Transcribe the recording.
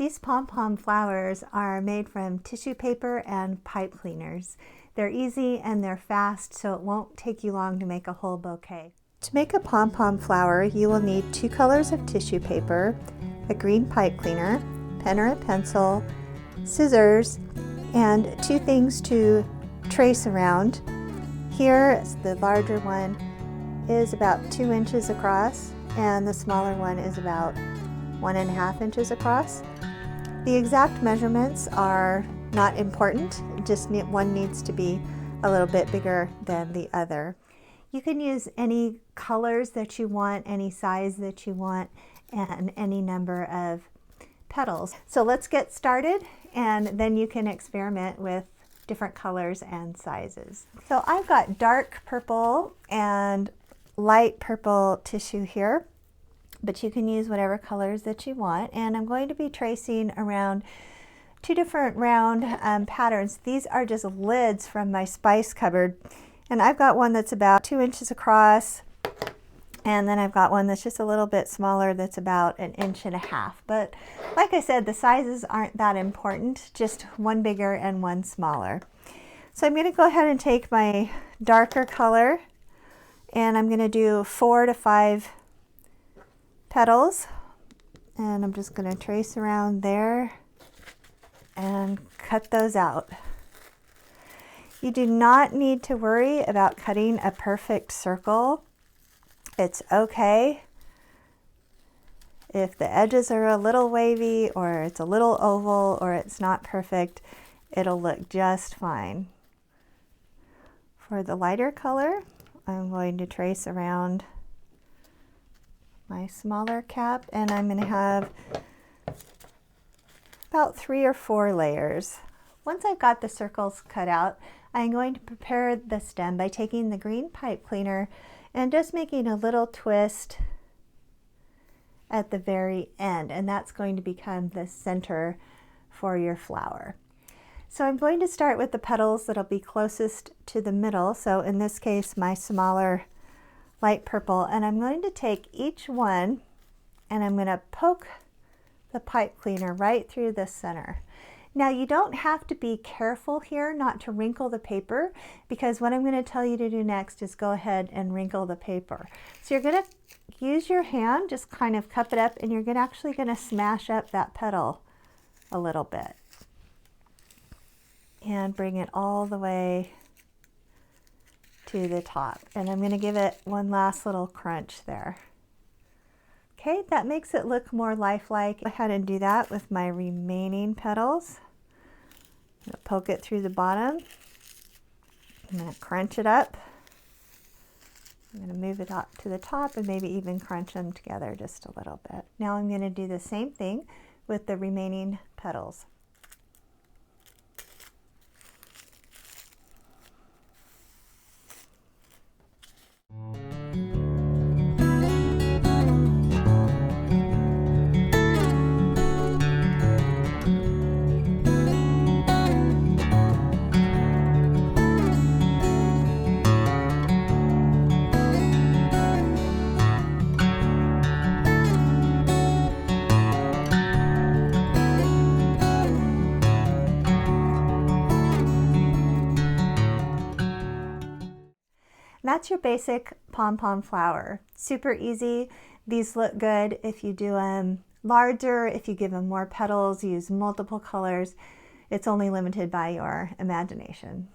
These Pom Pom flowers are made from tissue paper and pipe cleaners. They're easy and they're fast, so it won't take you long to make a whole bouquet. To make a Pom Pom flower, you will need 2 colors of tissue paper, a green pipe cleaner, pen or a pencil, scissors, and 2 things to trace around. Here, the larger one is about 2 inches across, and the smaller one is about 1.5 inches across. The exact measurements are not important, just one needs to be a little bit bigger than the other. You can use any colors that you want, any size that you want, and any number of petals. So let's get started, and then you can experiment with different colors and sizes. So I've got dark purple and light purple tissue here, but you can use whatever colors that you want. And I'm going to be tracing around 2 different round patterns. These are just lids from my spice cupboard. And I've got one that's about 2 inches across, and then I've got one that's just a little bit smaller that's about 1.5 inches. But like I said, the sizes aren't that important, just one bigger and one smaller. So I'm going to go ahead and take my darker color, and I'm going to do 4 to 5 petals, and I'm just going to trace around there and cut those out. You do not need to worry about cutting a perfect circle. It's okay if the edges are a little wavy, or it's a little oval, or it's not perfect. It'll look just fine. For the lighter color, I'm going to trace around my smaller cap, and I'm going to have about 3 or 4 layers. Once I've got the circles cut out, I'm going to prepare the stem by taking the green pipe cleaner and just making a little twist at the very end, and that's going to become the center for your flower. So I'm going to start with the petals that'll be closest to the middle, so in this case my smaller light purple, and I'm going to take each one and I'm going to poke the pipe cleaner right through the center. Now you don't have to be careful here not to wrinkle the paper, because what I'm going to tell you to do next is go ahead and wrinkle the paper. So you're going to use your hand, just kind of cup it up, and you're actually going to smash up that petal a little bit and bring it all the way to the top. And I'm going to give it one last little crunch there. Okay, that makes it look more lifelike. Go ahead and do that with my remaining petals. I'm going to poke it through the bottom. I'm going to crunch it up. I'm going to move it up to the top and maybe even crunch them together just a little bit. Now I'm going to do the same thing with the remaining petals. That's your basic Pom Pom flower. Super easy. These look good if you do them larger, if you give them more petals, use multiple colors. It's only limited by your imagination.